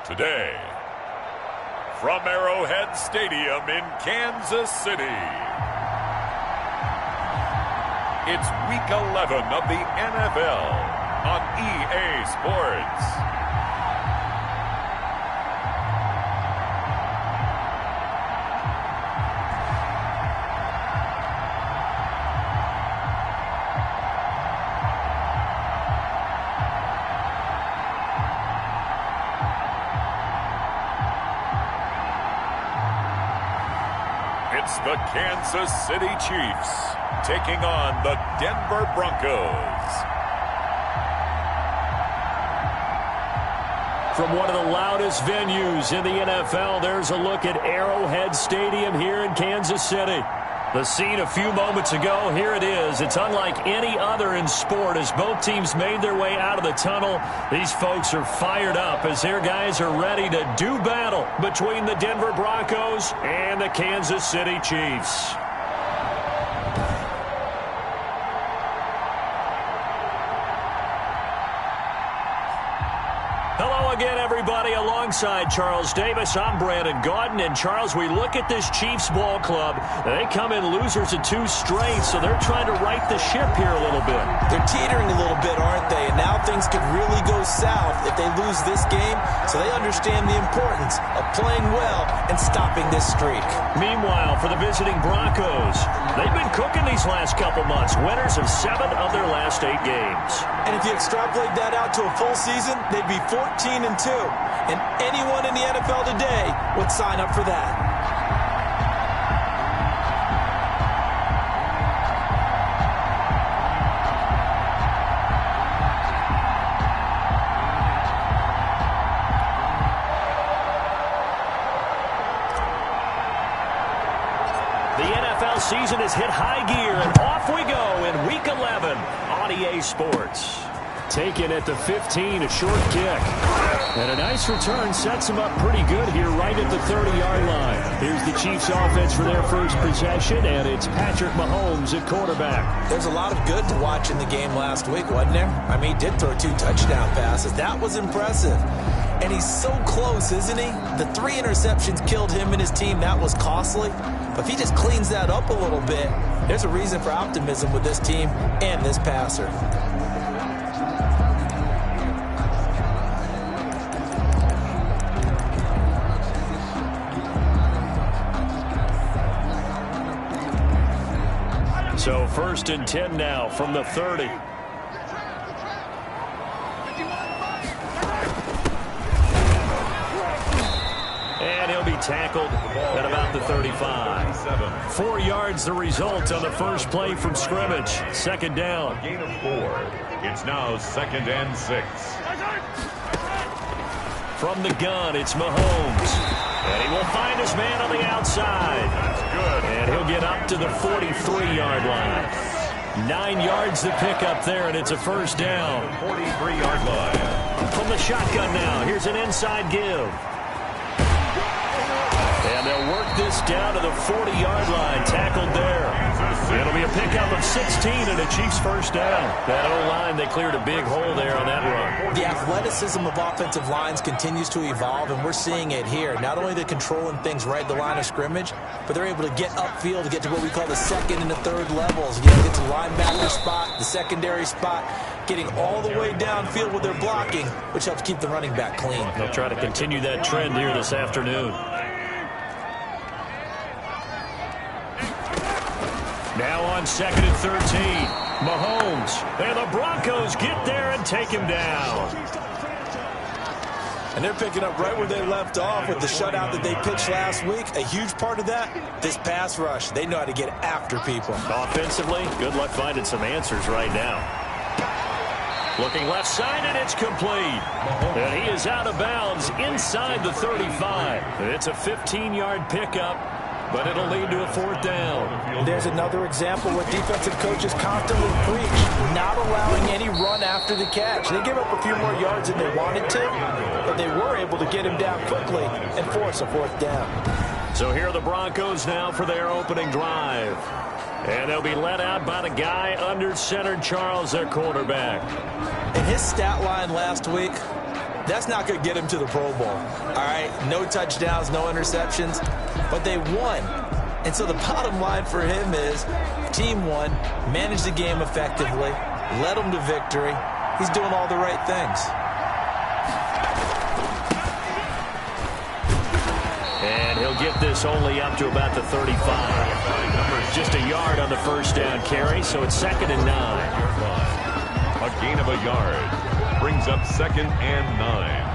Today, from Arrowhead Stadium in Kansas City, it's Week 11 of the NFL on EA Sports. It's the Kansas City Chiefs taking on the Denver Broncos. From one of the loudest venues in the NFL, there's a look at Arrowhead Stadium here in Kansas City. The scene a few moments ago, here it is. It's unlike any other in sport as both teams made their way out of the tunnel. These folks are fired up as their guys are ready to do battle between the Denver Broncos and the Kansas City Chiefs. Hello again, everybody. Alongside Charles Davis, I'm Brandon Gaudin. And, Charles, we look at this Chiefs ball club. They come in losers of 2 straight, so they're trying to right the ship here a little bit. They're teetering a little bit, aren't they? And now things could really go south if they lose this game, so they understand the importance of playing well and stopping this streak. Meanwhile, for the visiting Broncos, they've been cooking these last couple months, winners of 7 of their last 8 games. And if you extrapolate that out to a full season, they'd be 14-2. And anyone in the NFL today would sign up for that. The NFL season has hit high gear, and off we go in Week 11 on EA Sports. Taken at the 15, a short kick. And a nice return sets them up pretty good here right at the 30-yard line. Here's the Chiefs offense for their first possession, and it's Patrick Mahomes at quarterback. There's a lot of good to watch in the game last week, wasn't there? I mean, he did throw 2 touchdown passes. That was impressive. And he's so close, isn't he? The 3 interceptions killed him and his team. That was costly. But if he just cleans that up a little bit, there's a reason for optimism with this team and this passer. So 1st and 10 now from the 30. And he'll be tackled at about the 35. 4 yards the result on the first play from scrimmage. 2nd down. A gain of 4. It's now 2nd and 6. From the gun, it's Mahomes. And he will find his man on the outside. That's good. And he'll get up to the 43-yard line. 9 yards to pick up there, and it's a 1st down. 43-yard line. From the shotgun now, here's an inside give. And they'll work this down to the 40-yard line, tackled there. It'll be a pickup of 16 and a Chiefs 1st down. That O-line, they cleared a big hole there on that run. The athleticism of offensive lines continues to evolve, and we're seeing it here. Not only they're controlling things right at the line of scrimmage, but they're able to get upfield to get to what we call the 2nd and the 3rd levels. Get to the linebacker spot, the secondary spot, getting all the way downfield with their blocking, which helps keep the running back clean. They'll try to continue that trend here this afternoon. Now on 2nd and 13, Mahomes. And the Broncos get there and take him down. And they're picking up right where they left off with the shutout that they pitched last week. A huge part of that, this pass rush. They know how to get after people. Offensively, good luck finding some answers right now. Looking left side, and it's complete. And he is out of bounds inside the 35. It's a 15-yard pickup, but it'll lead to a 4th down. There's another example where defensive coaches constantly preach not allowing any run after the catch. They give up a few more yards than they wanted to, but they were able to get him down quickly and force a 4th down. So here are the Broncos now for their opening drive. And they'll be let out by the guy under center, Charles, their quarterback. In his stat line last week, That's not going to get him to the Pro Bowl. All right, no touchdowns, no interceptions, but they won. And so the bottom line for him is team won, managed the game effectively, led them to victory. He's doing all the right things. And he'll get this only up to about the 35. Just a yard on the first down carry, so it's 2nd and 9. A gain of a yard brings up 2nd and 9.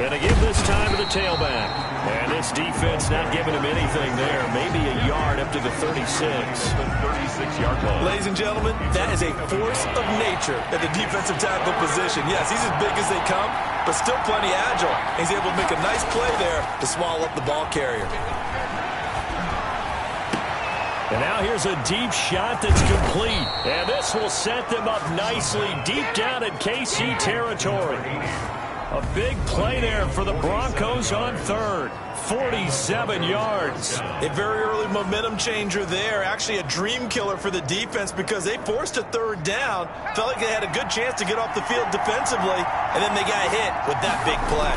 And to give this time to the tailback. And this defense not giving him anything there. Maybe a yard up to the 36. The 36-yard line. Ladies and gentlemen, that is a force of nature at the defensive tackle position. Yes, he's as big as they come, but still plenty agile. He's able to make a nice play there to swallow up the ball carrier. And now here's a deep shot that's complete. And this will set them up nicely deep down in KC territory. A big play there for the Broncos on 3rd. 47 yards. A very early momentum changer there. Actually a dream killer for the defense because they forced a 3rd down. Felt like they had a good chance to get off the field defensively, and then they got hit with that big play.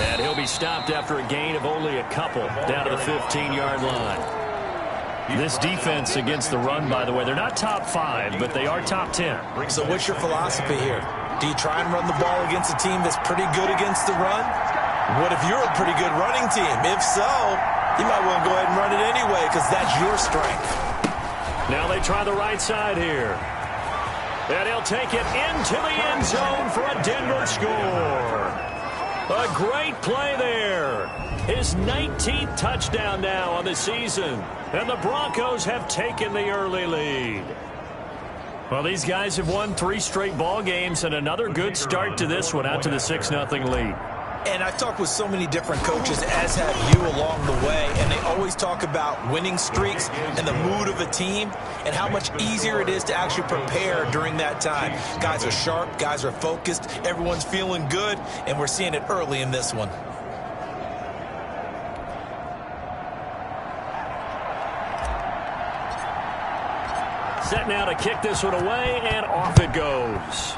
And he'll be stopped after a gain of only a couple down to the 15-yard line. This defense against the run, by the way, they're not top 5, but they are top 10. So what's your philosophy here? Do you try and run the ball against a team that's pretty good against the run? What if you're a pretty good running team? If so, you might want to go ahead and run it anyway because that's your strength. Now they try the right side here. And he'll take it into the end zone for a Denver score. A great play there. His 19th touchdown now on the season. And the Broncos have taken the early lead. Well, these guys have won 3 straight ball games and another good start to this one out to the 6-0 lead. And I've talked with so many different coaches, as have you, along the way, and they always talk about winning streaks and the mood of a team and how much easier it is to actually prepare during that time. Guys are sharp, guys are focused, everyone's feeling good, and we're seeing it early in this one. Set now to kick this one away, and off it goes.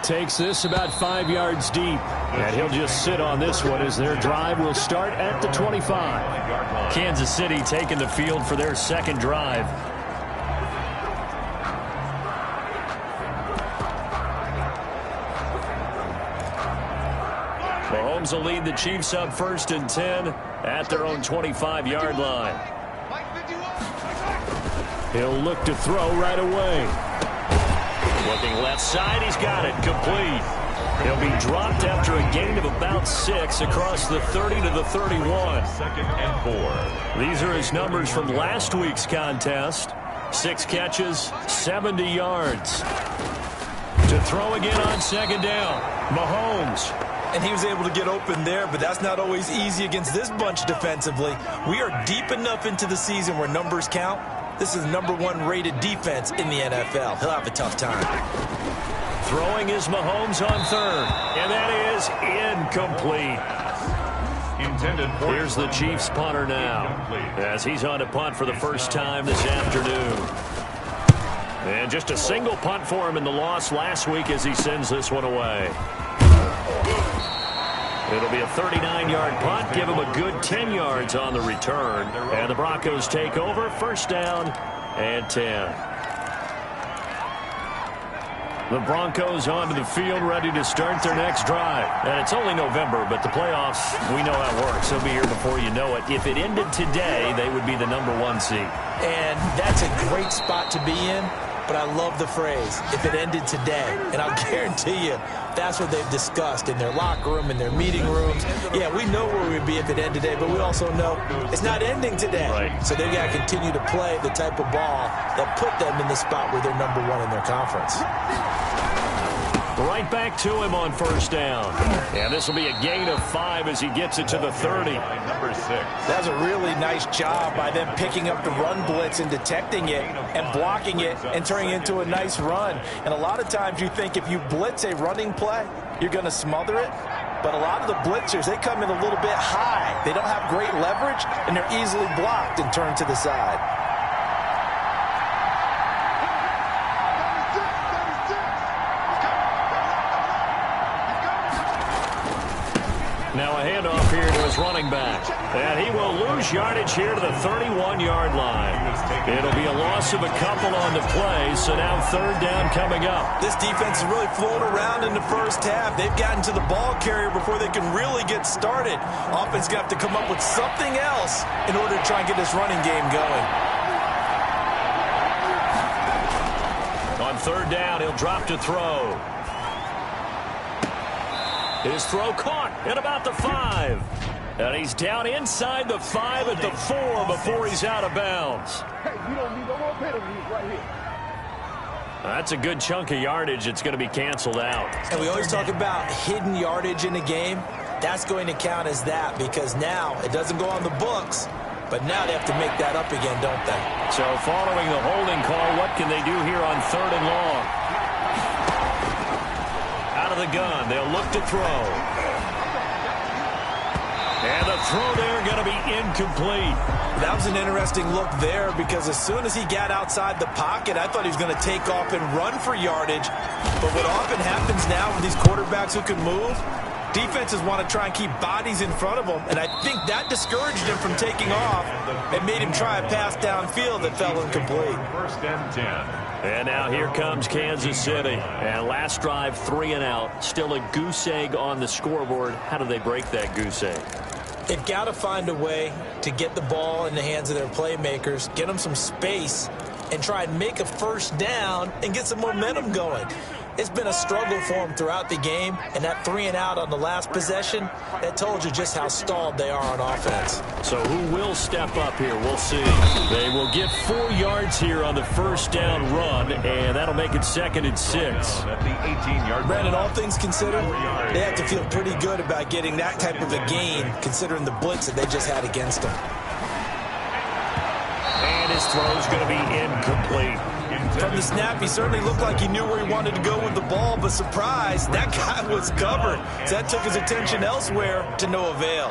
Takes this about 5 yards deep. And he'll just sit on this one as their drive will start at the 25. Kansas City taking the field for their 2nd drive. Mahomes will lead the Chiefs up 1st and 10 at their own 25-yard line. He'll look to throw right away. Looking left side, he's got it, complete. He'll be dropped after a gain of about 6 across the 30 to the 31. 2nd and 4. These are his numbers from last week's contest. 6 catches, 70 yards. To throw again on 2nd down, Mahomes. And he was able to get open there, but that's not always easy against this bunch defensively. We are deep enough into the season where numbers count. This is #1 rated defense in the NFL. He'll have a tough time. Throwing is Mahomes on 3rd, and that is incomplete. Intended for Here's the Chiefs punter now, as he's on to punt for the first time this afternoon. And just a single punt for him in the loss last week as he sends this one away. It'll be a 39-yard punt, give him a good 10 yards on the return. And the Broncos take over, 1st down and 10. The Broncos onto the field, ready to start their next drive. And it's only November, but the playoffs, we know how it works. They'll be here before you know it. If it ended today, they would be the #1 seed. And that's a great spot to be in. But I love the phrase, if it ended today. And I'll guarantee you, that's what they've discussed in their locker room, in their meeting rooms. Yeah, we know where we'd be if it ended today, but we also know it's not ending today. Right. So they've got to continue to play the type of ball that put them in the spot where they're #1 in their conference. Right back to him on 1st down. And this will be a gain of 5 as he gets it to the 30. number 6. That's a really nice job by them picking up the run blitz and detecting it and blocking it and turning it into a nice run. And a lot of times you think if you blitz a running play, you're going to smother it. But a lot of the blitzers, they come in a little bit high. They don't have great leverage, and they're easily blocked and turned to the side. Now a handoff here to his running back. And he will lose yardage here to the 31-yard line. It'll be a loss of a couple on the play, so now third down coming up. This defense is really flown around in the first half. They've gotten to the ball carrier before they can really get started. Offense going to have to come up with something else in order to try and get this running game going. On third down, he'll drop to throw. His throw caught at about the 5. And he's down inside the 5 at the 4 before he's out of bounds. Hey, you don't need no more penalties right here. That's a good chunk of yardage. It's going to be canceled out. And we always talk about hidden yardage in a game. That's going to count as that because now it doesn't go on the books, but now they have to make that up again, don't they? So following the holding call, what can they do here on third and long? Out of the gun, they'll look to throw. And the throw there going to be incomplete. That was an interesting look there because as soon as he got outside the pocket, I thought he was going to take off and run for yardage. But what often happens now with these quarterbacks who can move, defenses want to try and keep bodies in front of them, and I think that discouraged him from taking off and made him try a pass downfield that fell incomplete. First and 10. And now here comes Kansas City. And last drive, 3 and out. Still a goose egg on the scoreboard. How do they break that goose egg? They've got to find a way to get the ball in the hands of their playmakers, get them some space, and try and make a first down and get some momentum going. It's been a struggle for them throughout the game, and that 3 and out on the last possession, that told you just how stalled they are on offense. So who will step up here? We'll see. They will get 4 yards here on the first down run, and that'll make it 2nd and 6. At the 18-yard line. Brandon, all things considered, they have to feel pretty good about getting that type of a gain, considering the blitz that they just had against them. And his throw's going to be incomplete. From the snap, he certainly looked like he knew where he wanted to go with the ball, but surprise, that guy was covered. So that took his attention elsewhere to no avail.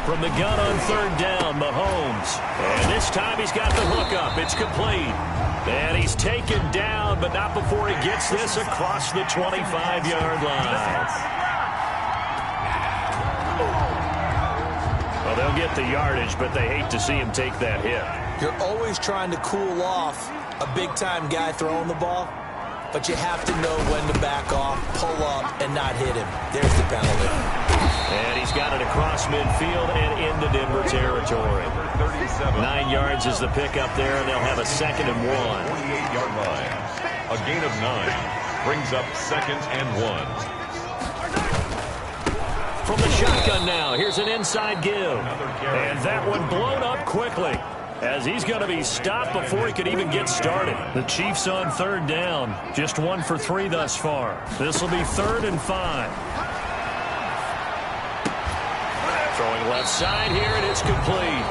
From the gun on third down, Mahomes. And this time he's got the hook up. It's complete. And he's taken down, but not before he gets this across the 25-yard line. Well, they'll get the yardage, but they hate to see him take that hit. You're always trying to cool off a big-time guy throwing the ball, but you have to know when to back off, pull up, and not hit him. There's the penalty. And he's got it across midfield and into Denver territory. 9 yards is the pickup there, and they'll have a 2nd and 1. 48-yard line. A gain of 9 brings up 2nd and 1. From the shotgun now, here's an inside give. And that one blown up quickly as he's going to be stopped before he could even get started. The Chiefs on third down, just 1 for 3 thus far. This will be 3rd and 5. Throwing left side here, and it's complete.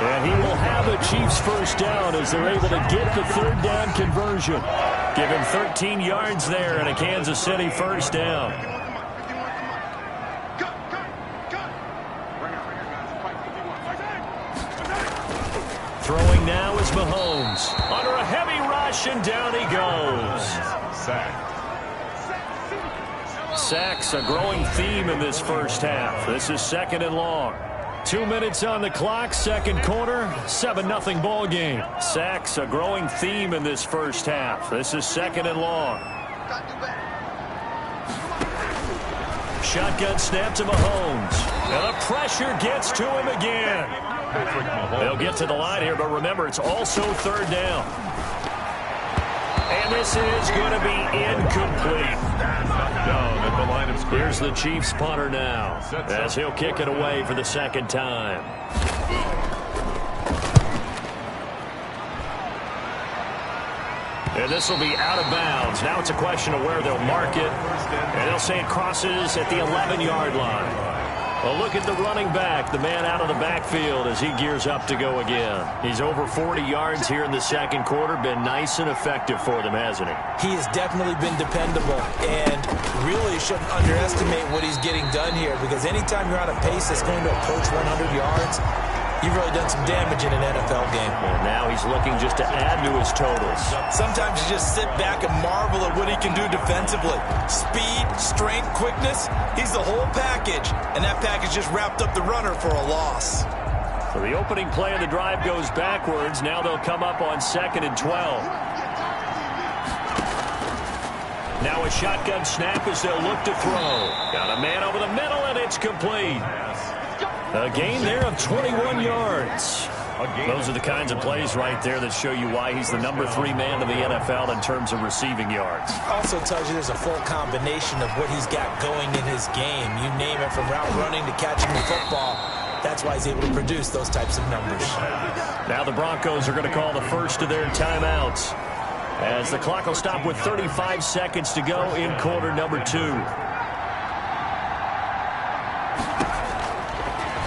And he will have a Chiefs first down as they're able to get the third down conversion. Give him 13 yards there and a Kansas City first down. Throwing now is Mahomes. Under a heavy rush, and down he goes. Sacks a growing theme in this first half. This is 2nd and long. 2 minutes on the clock, second quarter, 7-0 ball game. Sacks a growing theme in this first half. This is 2nd and long. Shotgun snap to Mahomes. And the pressure gets to him again. They'll get to the line here, but remember, it's also third down. And this is going to be incomplete. Down at the line of scrimmage. Here's the Chiefs punter now as he'll kick it away for the 2nd time. And this will be out of bounds. Now it's a question of where they'll mark it. And they'll say it crosses at the 11-yard line. A look at the running back, the man out of the backfield as he gears up to go again. He's over 40 yards here in the second quarter. Been nice and effective for them, hasn't he? He has definitely been dependable and really shouldn't underestimate what he's getting done here, because anytime you're on a pace that's going to approach 100 yards, you've really done some damage in an NFL game. And now he's looking just to add to his totals. Sometimes you just sit back and marvel at what he can do defensively. Speed, strength, quickness, he's the whole package. And that package just wrapped up the runner for a loss. So the opening play of the drive goes backwards. Now they'll come up on 2nd and 12. Now a shotgun snap as they'll look to throw. Got a man over the middle, and it's complete. A gain there of 21 yards. Those are the kinds of plays right there that show you why he's the number 3 man in the NFL in terms of receiving yards. Also tells you there's a full combination of what he's got going in his game. You name it, from route running to catching the football. That's why he's able to produce those types of numbers. Now the Broncos are going to call the first of their timeouts, as the clock will stop with 35 seconds to go in quarter number 2.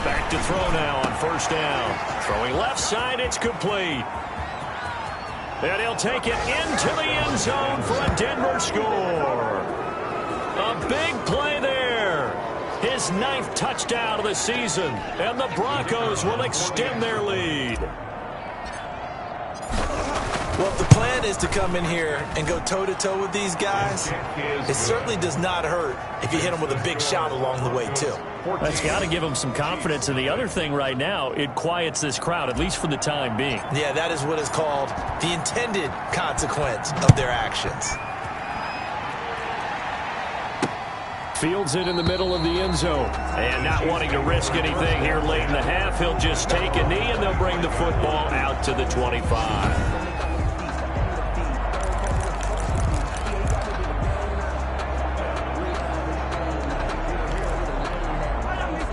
Back to throw now on first down. Throwing left side, it's complete. And he'll take it into the end zone for a Denver score. A big play there. His 9th touchdown of the season. And the Broncos will extend their lead. Well, if the plan is to come in here and go toe-to-toe with these guys, it certainly does not hurt if you hit them with a big shot along the way, too. That's got to give them some confidence. And the other thing right now, it quiets this crowd, at least for the time being. Yeah, that is what is called the intended consequence of their actions. Fields it in the middle of the end zone. And not wanting to risk anything here late in the half, he'll just take a knee, and they'll bring the football out to the 25.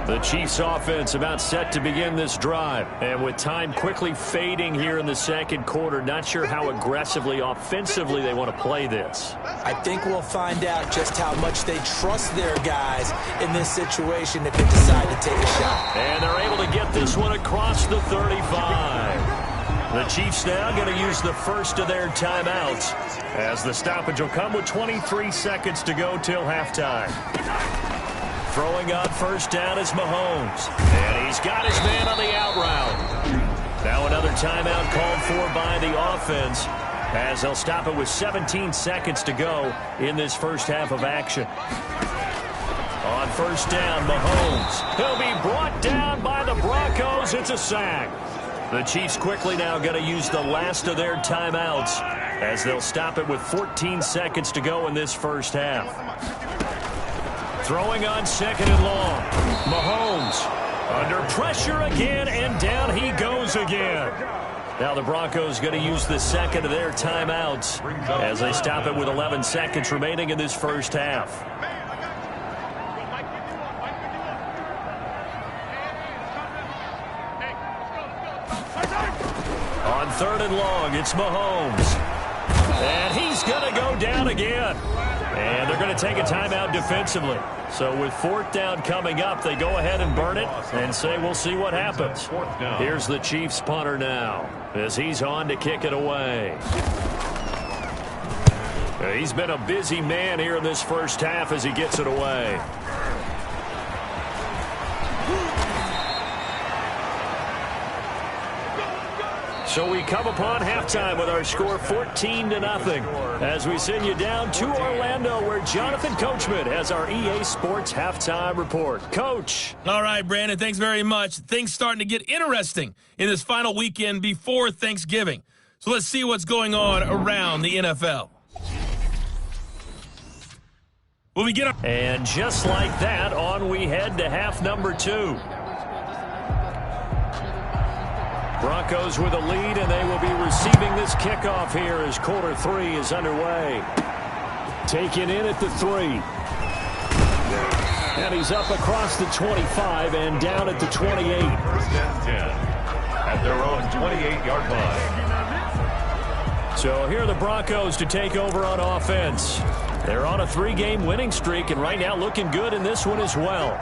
The Chiefs offense about set to begin this drive. And with time quickly fading here in the second quarter, not sure how aggressively, offensively they want to play this. I think we'll find out just how much they trust their guys in this situation if they decide to take a shot. And they're able to get this one across the 35. The Chiefs now going to use the first of their timeouts, as the stoppage will come with 23 seconds to go till halftime. Throwing on first down is Mahomes. And he's got his man on the out route. Now another timeout called for by the offense, as they'll stop it with 17 seconds to go in this first half of action. On first down, Mahomes. He'll be brought down by the Broncos. It's a sack. The Chiefs quickly now going to use the last of their timeouts, as they'll stop it with 14 seconds to go in this first half. Throwing on 2nd and long. Mahomes under pressure again, and down he goes again. Now the Broncos going to use the second of their timeouts, as they stop it with 11 seconds remaining in this first half. On 3rd and long, it's Mahomes. And he's going to go down again. And they're going to take a timeout defensively. So with 4th down coming up, they go ahead and burn it and say, we'll see what happens. Here's the Chiefs punter now, as he's on to kick it away. He's been a busy man here in this first half as he gets it away. So we come upon halftime with our score 14-0 as we send you down to Orlando, where Jonathan Coachman has our EA Sports halftime report. Coach. All right, Brandon, thanks very much. Things starting to get interesting in this final weekend before Thanksgiving. So let's see what's going on around the NFL. Will we get And just like that, on we head to half number 2. Broncos with a lead, and they will be receiving this kickoff here as quarter 3 is underway. Taken in at the 3. And he's up across the 25 and down at the 28. First and 10 at their own 28-yard line. So here are the Broncos to take over on offense. They're on a 3-game winning streak, and right now looking good in this one as well.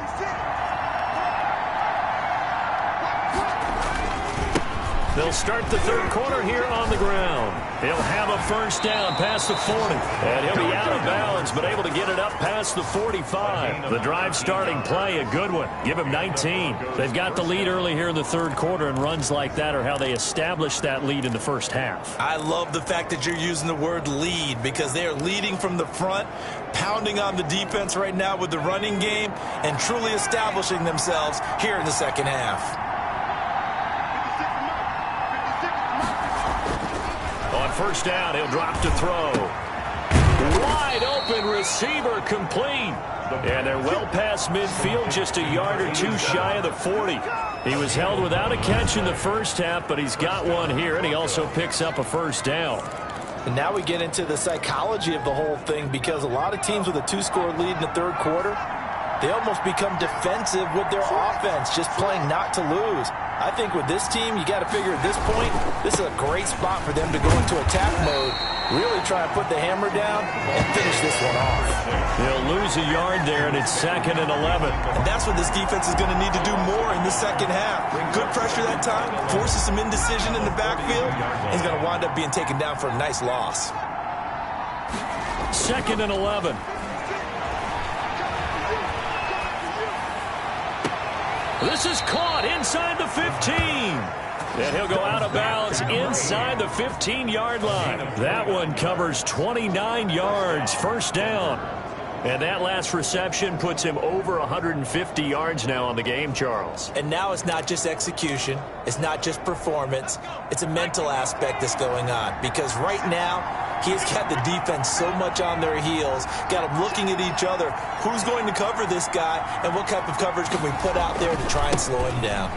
They'll start the third quarter here on the ground. He'll have a first down past the 40. And he'll be out of bounds, but able to get it up past the 45. The drive starting play, a good one. Give him 19. They've got the lead early here in the third quarter, and runs like that are how they establish that lead in the first half. I love the fact that you're using the word lead, because they are leading from the front, pounding on the defense right now with the running game, and truly establishing themselves here in the second half. On first down, he'll drop to throw. Wide open receiver complete. And they're well past midfield, just a yard or two shy of the 40. He was held without a catch in the first half, but he's got one here, and he also picks up a first down. And now we get into the psychology of the whole thing, because a lot of teams with a two-score lead in the third quarter, they almost become defensive with their offense, just playing not to lose. I think with this team, you got to figure at this point, this is a great spot for them to go into attack mode, really try to put the hammer down and finish this one off. They'll lose a yard there, and it's 2nd and 11. And that's what this defense is going to need to do more in the second half. Good pressure that time, forces some indecision in the backfield. He's going to wind up being taken down for a nice loss. 2nd and 11. This is caught inside the 15. And he'll go out of bounds inside the 15-yard line. That one covers 29 yards, first down. And that last reception puts him over 150 yards now on the game, Charles. And now it's not just execution. It's not just performance. It's a mental aspect that's going on. Because right now, he's got the defense so much on their heels, got them looking at each other. Who's going to cover this guy, and what type of coverage can we put out there to try and slow him down?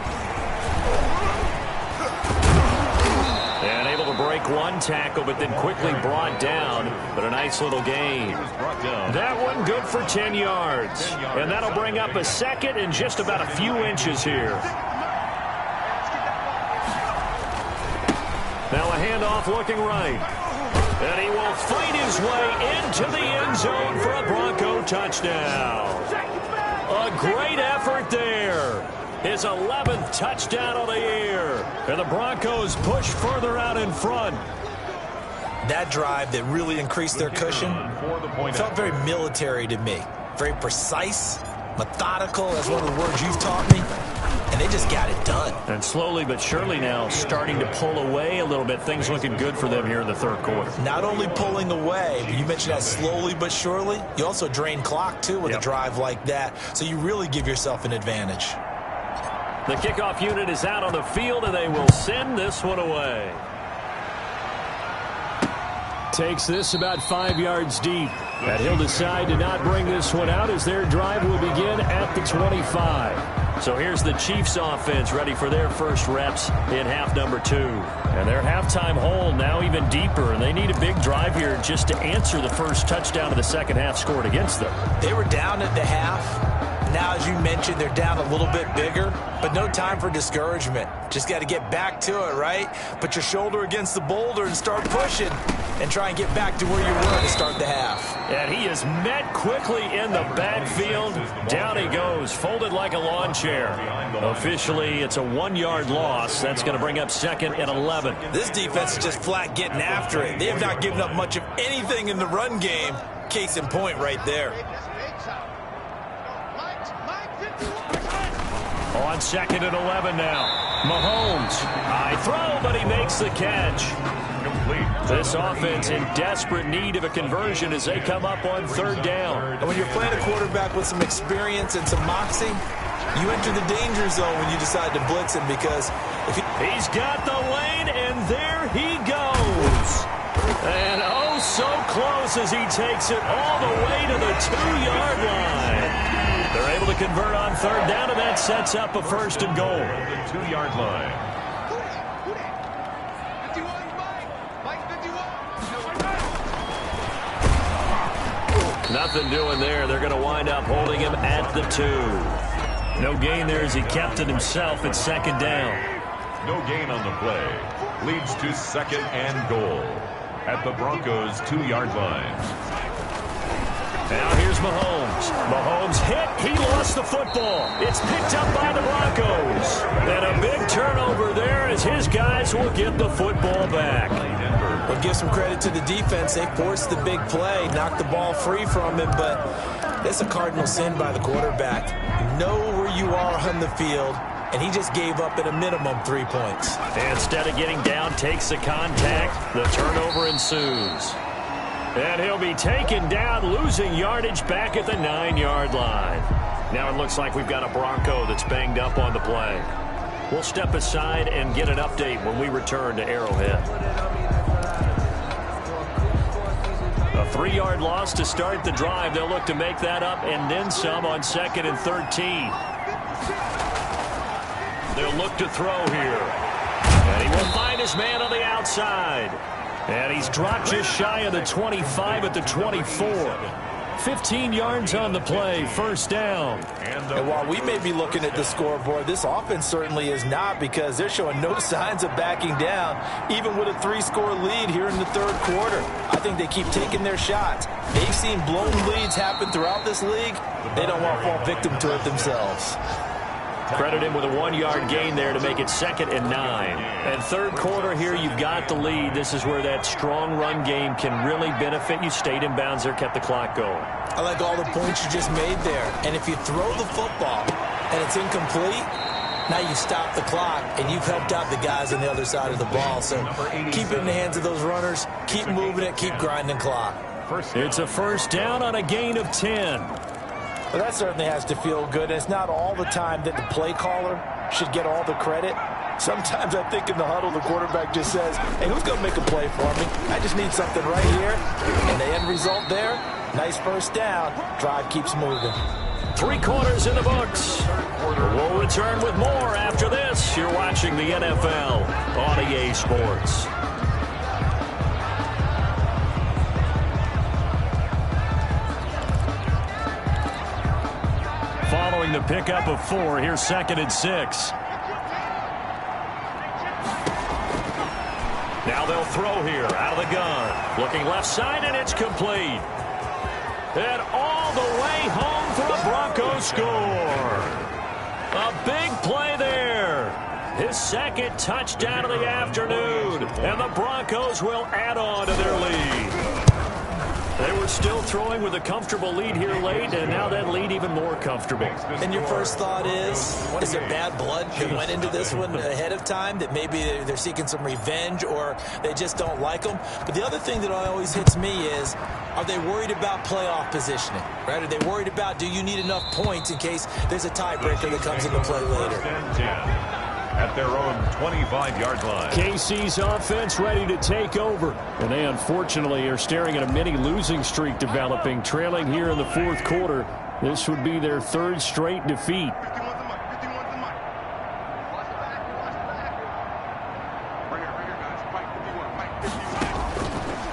And able to break one tackle, but then quickly brought down. But a nice little gain. That one good for 10 yards. And that'll bring up a second and just about a few inches here. Now a handoff looking right. And he will fight his way into the end zone for a Bronco touchdown. A great effort there. His 11th touchdown of the year. And the Broncos push further out in front. That drive that really increased their cushion felt very military to me. Very precise, methodical. That's one of the words you've taught me. And they just got it done. And slowly but surely now starting to pull away a little bit. Things looking good for them here in the third quarter. Not only pulling away, but you mentioned that slowly but surely. You also drain clock, too, with a drive like that. So you really give yourself an advantage. The kickoff unit is out on the field, and they will send this one away. Takes this about 5 yards deep. And he'll decide to not bring this one out as their drive will begin at the 25. So here's the Chiefs offense ready for their first reps in half number 2. And their halftime hole now even deeper, and they need a big drive here just to answer the first touchdown of the second half scored against them. They were down at the half. Now, as you mentioned, they're down a little bit bigger, but no time for discouragement. Just got to get back to it, right? Put your shoulder against the boulder and start pushing and try and get back to where you were to start the half. And he is met quickly in the backfield. Down he goes, folded like a lawn chair. Officially, it's a 1-yard loss. That's going to bring up 2nd and 11. This defense is just flat getting after it. They have not given up much of anything in the run game. Case in point right there. On 2nd and 11 now. Mahomes. High throw, but he makes the catch. Complete. This offense in desperate need of a conversion as they come up on 3rd down. And when you're playing a quarterback with some experience and some moxie, you enter the danger zone when you decide to blitz him, because if he's got the lane, and there he goes. And oh, so close as he takes it all the way to the 2-yard line. They're able to convert on 3rd down, and that sets up a 1st and goal. The 2-yard line. Nothing doing there. They're going to wind up holding him at the 2. No gain there as he kept it himself at 2nd down. No gain on the play. Leads to 2nd and goal at the Broncos' 2-yard line. Now here's Mahomes. Mahomes hit. He lost the football. It's picked up by the Broncos. And a big turnover there as his guys will get the football back. Well, give some credit to the defense. They forced the big play, knocked the ball free from him, but that's a cardinal sin by the quarterback. Know where you are on the field, and he just gave up at a minimum 3 points. Instead of getting down, takes the contact. The turnover ensues. And he'll be taken down, losing yardage back at the 9-yard line. Now it looks like we've got a Bronco that's banged up on the play. We'll step aside and get an update when we return to Arrowhead. A 3-yard loss to start the drive. They'll look to make that up and then some on 2nd and 13. They'll look to throw here. And he will find his man on the outside. And he's dropped just shy of the 25 at the 24. 15 yards on the play, first down. And while we may be looking at the scoreboard, this offense certainly is not, because they're showing no signs of backing down, even with a 3-score lead here in the third quarter. I think they keep taking their shots. They've seen blown leads happen throughout this league. They don't want to fall victim to it themselves. Credit him with a 1-yard gain there to make it 2nd and 9. And third quarter here, you've got the lead. This is where that strong run game can really benefit you. Stayed in bounds there, kept the clock going. I like all the points you just made there. And if you throw the football and it's incomplete, now you stop the clock and you've helped out the guys on the other side of the ball. So keep it in the hands of those runners. Keep moving it. Keep grinding clock. It's a first down on a gain of 10. Well, that certainly has to feel good. And it's not all the time that the play caller should get all the credit. Sometimes I think in the huddle, the quarterback just says, hey, who's going to make a play for me? I just need something right here. And the end result there, nice first down. Drive keeps moving. 3 quarters in the books. We'll return with more after this. You're watching the NFL on EA Sports. Following the pickup of 4, here's 2nd and 6. Now they'll throw here out of the gun. Looking left side, and it's complete. And all the way home for a Broncos score. A big play there. His 2nd touchdown of the afternoon. And the Broncos will add on to their lead. They were still throwing with a comfortable lead here late, and now that lead even more comfortable. And your first thought is there bad blood that went into this one ahead of time, that maybe they're seeking some revenge or they just don't like them? But the other thing that always hits me is, are they worried about playoff positioning? Right? Are they worried about, do you need enough points in case there's a tiebreaker that comes into play later? At their own 25-yard line. KC's offense ready to take over. And they unfortunately are staring at a mini losing streak developing, trailing here in the fourth quarter. This would be their 3rd straight defeat.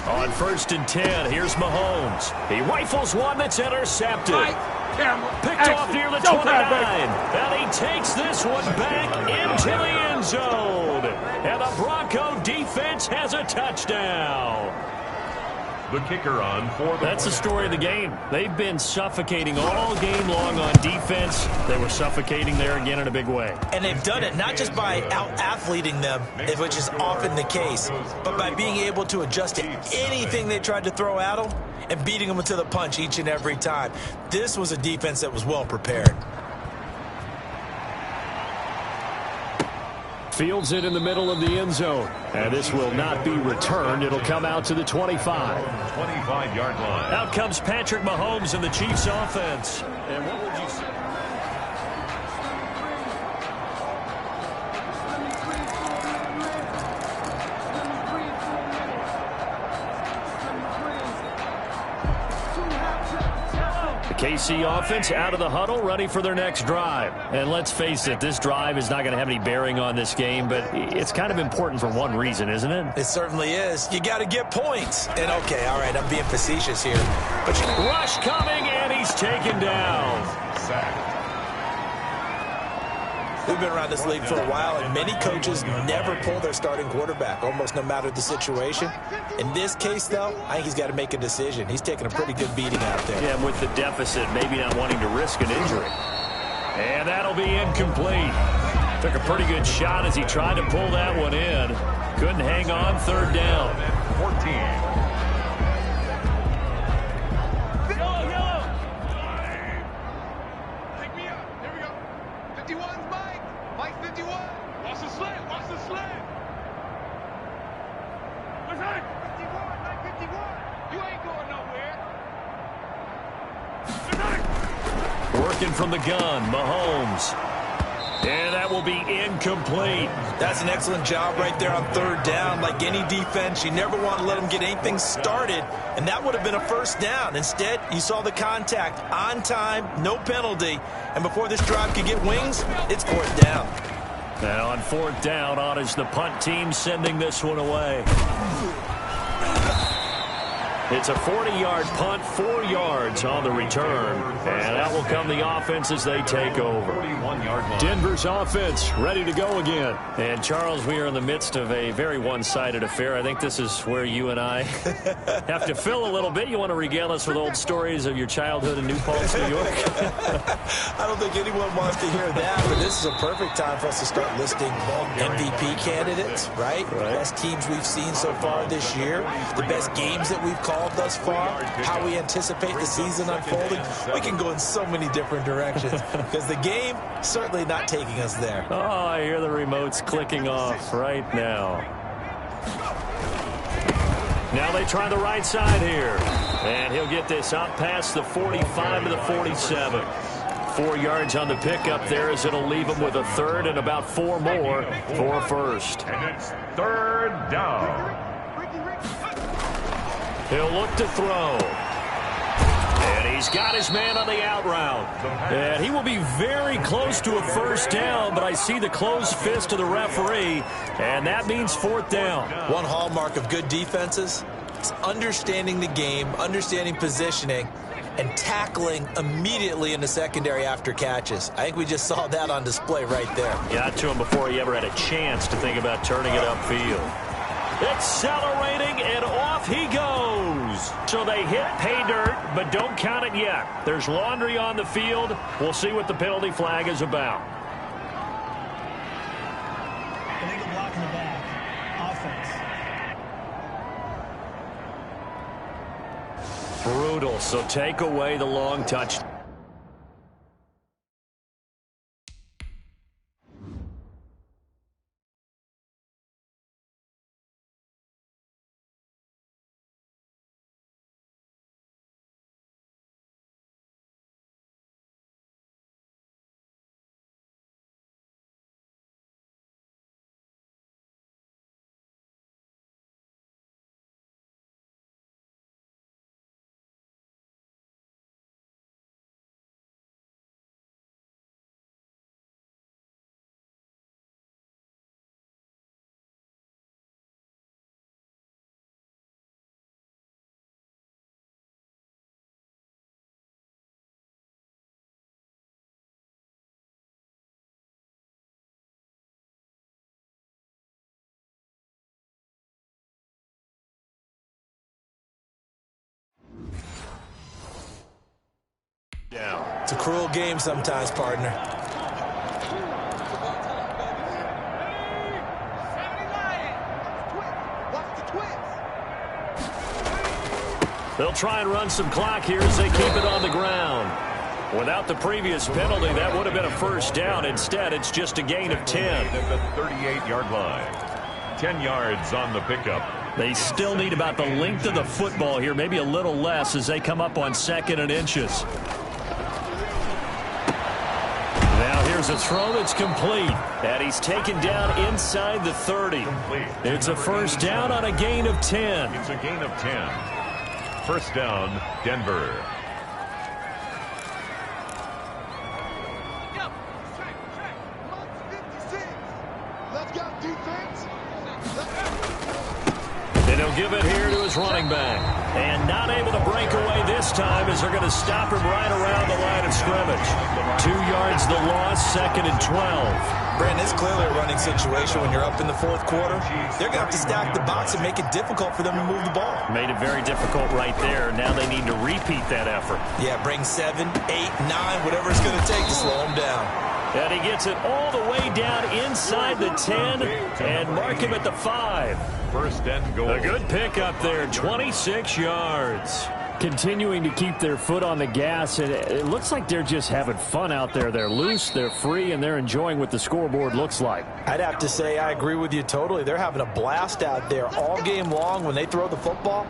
On 1st and 10, here's Mahomes. He rifles one that's intercepted. Picked off near the 29. And he takes this one back into the end zone. And the Bronco defense has a touchdown. The kicker on for the... That's the story of the game. They've been suffocating all game long on defense. They were suffocating there again in a big way. And they've done it not just by out-athleting them, which is often the case, but by being able to adjust to anything they tried to throw at them and beating them to the punch each and every time. This was a defense that was well prepared. Fields it in the middle of the end zone. And this will not be returned. It'll come out to the 25. 25-yard line. Out comes Patrick Mahomes and the Chiefs offense. And what would you say? KC offense out of the huddle, ready for their next drive. And let's face it, this drive is not going to have any bearing on this game, but it's kind of important for one reason, isn't it? It certainly is. You got to get points. And okay, all right, I'm being facetious here. But rush coming, and he's taken down. Sack. We've been around this league for a while, and many coaches never pull their starting quarterback, almost no matter the situation. In this case, though, I think he's got to make a decision. He's taking a pretty good beating out there. Yeah, and with the deficit, maybe not wanting to risk an injury. And that'll be incomplete. Took a pretty good shot as he tried to pull that one in. Couldn't hang on, third down. 14. Working from the gun, Mahomes. And that will be incomplete. That's an excellent job right there on third down. Like any defense, you never want to let them get anything started, and that would have been a first down. Instead, you saw the contact on time, no penalty, and before this drive could get wings, it's fourth down. And on fourth down, on is the punt team sending this one away. It's a 40-yard punt, 4 yards on the return. And that will come the offense as they take over. Denver's offense ready to go again. And, Charles, we are in the midst of a very one-sided affair. I think this is where you and I have to fill a little bit. You want to regale us with old stories of your childhood in New Paltz, New York? I don't think anyone wants to hear that, but this is a perfect time for us to start listing MVP candidates, right? Best teams we've seen so far this year, the best games that we've called thus far, how we anticipate the season unfolding. We can go in so many different directions because the game certainly not taking us there. Oh, I hear the remotes clicking off right now. Now they try the right side here. And he'll get this up past the 45 to the 47. 4 yards on the pickup there as it'll leave him with a third and about 4 more for a first. And it's third down. He'll look to throw. And he's got his man on the out route. And he will be very close to a first down, but I see the closed fist of the referee, and that means fourth down. One hallmark of good defenses is understanding the game, understanding positioning, and tackling immediately in the secondary after catches. I think we just saw that on display right there. Got to him before he ever had a chance to think about turning it upfield. Accelerating, and off he goes. So they hit pay dirt, but don't count it yet. There's laundry on the field. We'll see what the penalty flag is about. Illegal block in the back. Offense. Brutal, so take away the long touch. Down. It's a cruel game sometimes, partner. They'll try and run some clock here as they keep it on the ground. Without the previous penalty, that would have been a first down. Instead, it's just a gain of 10. At the 38-yard line. 10 yards on the pickup. They still need about the length of the football here, maybe a little less as they come up on 2nd and inches. Now here's a throw that's complete, and he's taken down inside the 30. Complete. It's a first down on a gain of 10. It's a gain of 10. First down, Denver. give it here to his running back. And not able to break away this time as they're going to stop him right around the line of scrimmage. 2 yards the loss, 2nd and 12. Brandon, it's clearly a running situation when you're up in the 4th quarter. They're going to have to stack the box and make it difficult for them to move the ball. Made it very difficult right there. Now they need to repeat that effort. Yeah, bring 7, 8, 9, whatever it's going to take to slow them down. And he gets it all the way down inside the 10 and mark him at the 5. 1st and goal. A good pick up there, 26 yards. Continuing to keep their foot on the gas, and it looks like they're just having fun out there. They're loose, they're free, and they're enjoying what the scoreboard looks like. I'd have to say I agree with you totally. They're having a blast out there all game long when they throw the football.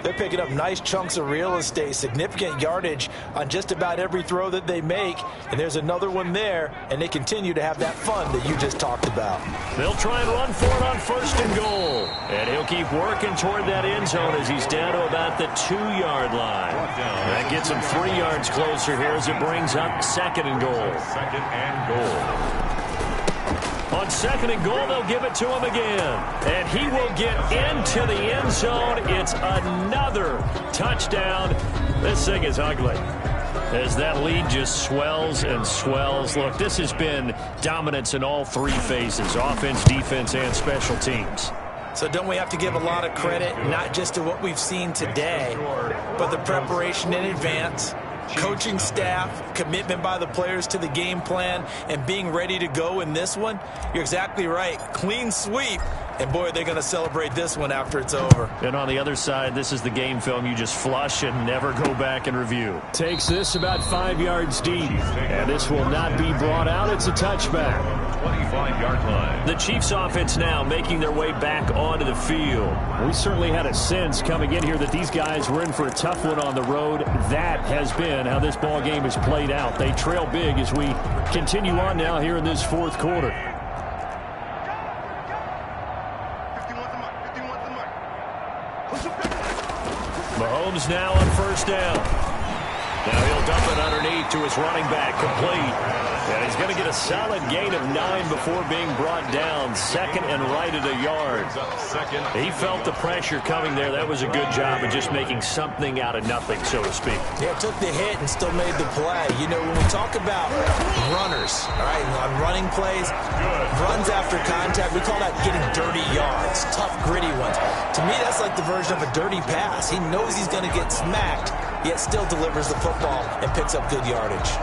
They're picking up nice chunks of real estate, significant yardage on just about every throw that they make. And there's another one there, and they continue to have that fun that you just talked about. They'll try and run for it on 1st and goal. And he'll keep working toward that end zone as he's down to about the 2-yard line. That gets him 3 yards closer here as it brings up 2nd and goal. 2nd and goal. On 2nd and goal, they'll give it to him again. And he will get into the end zone. It's another touchdown. This thing is ugly as that lead just swells and swells. Look, this has been dominance in all 3 phases, offense, defense, and special teams. So don't we have to give a lot of credit, not just to what we've seen today, but the preparation in advance, coaching staff, commitment by the players to the game plan, and being ready to go in this one? You're exactly right. Clean sweep. And, boy, they're going to celebrate this one after it's over. And on the other side, this is the game film you just flush and never go back and review. Takes this about 5 yards deep. And this will not be brought out. It's a touchback. 25-yard line. The Chiefs offense now making their way back onto the field. We certainly had a sense coming in here that these guys were in for a tough one on the road. That has been how this ball game has played out. They trail big as we continue on now here in this 4th quarter. Mahomes now on 1st down. Now he'll dump it underneath to his running back, complete. And he's going to get a solid gain of 9 before being brought down. 2nd and right at a yard. He felt the pressure coming there. That was a good job of just making something out of nothing, so to speak. Yeah, took the hit and still made the play. You know, when we talk about runners, all right, on running plays, runs after contact, we call that getting dirty yards, tough, gritty ones. To me, that's like the version of a dirty pass. He knows he's going to get smacked, yet still delivers the football and picks up good yardage.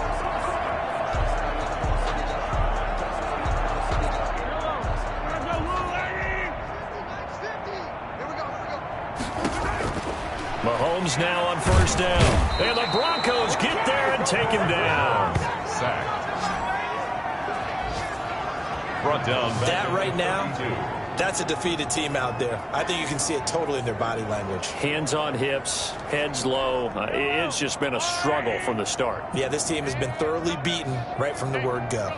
Mahomes now on 1st down. And the Broncos get there and take him down. Sacked. Brought down. That right now, that's a defeated team out there. I think you can see it totally in their body language. Hands on hips, heads low. It's just been a struggle from the start. Yeah, this team has been thoroughly beaten right from the word go.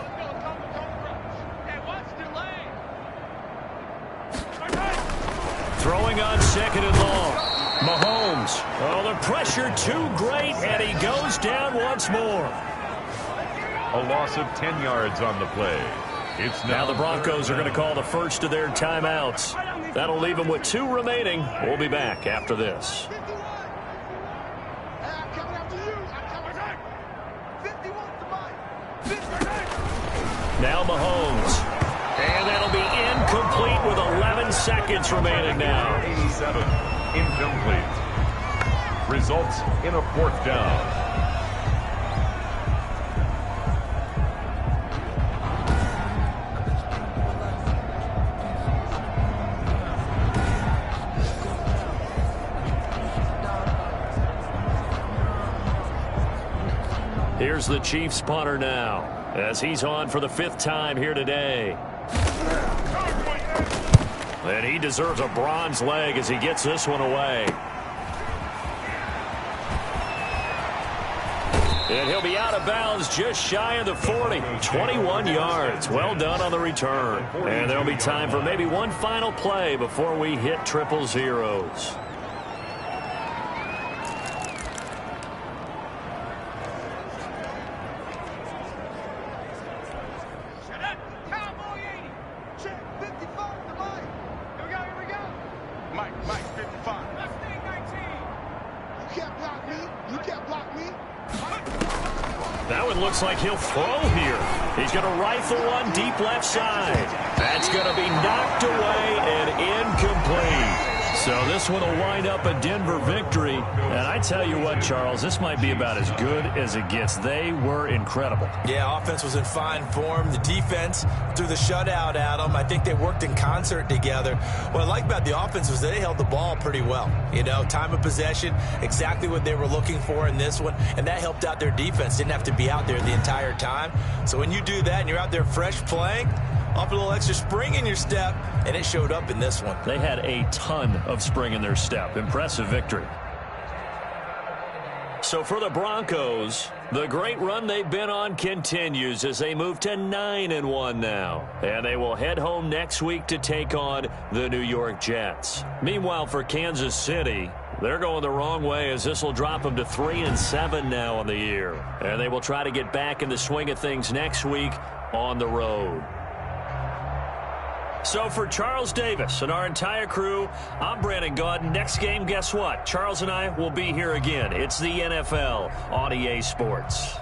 Throwing on 2nd and long. Mahomes. Oh, the pressure too great, and he goes down once more. A loss of 10 yards on the play. It's Now the Broncos are going to call the first of their timeouts. That'll leave them with 2 remaining. We'll be back after this. Now Mahomes. And that'll be incomplete with 11 seconds remaining now. 87. Incomplete. Results in a 4th down. Here's the Chiefs punter now as he's on for the 5th time here today. And he deserves a bronze leg as he gets this one away. And he'll be out of bounds just shy of the 40. 21 yards. Well done on the return. And there'll be time for maybe one final play before we hit triple zeros. Mike, 55. That one looks like he'll throw here. He's going to rifle one deep left side. That's going to be knocked away and incomplete. So this one will wind up a Denver victory. And I tell you what, Charles, this might be about as good as it gets. They were incredible. Yeah, offense was in fine form. The defense threw the shutout at them. I think they worked in concert together. What I like about the offense was they held the ball pretty well. You know, time of possession, exactly what they were looking for in this one. And that helped out their defense. Didn't have to be out there the entire time. So when you do that and you're out there fresh playing, off a little extra spring in your step, and it showed up in this one. They had a ton of spring in their step. Impressive victory. So for the Broncos, the great run they've been on continues as they move to 9-1 now. And they will head home next week to take on the New York Jets. Meanwhile, for Kansas City, they're going the wrong way as this will drop them to 3-7 now on the year. And they will try to get back in the swing of things next week on the road. So for Charles Davis and our entire crew, I'm Brandon Gaudin. Next game, guess what? Charles and I will be here again. It's the NFL on EA Sports.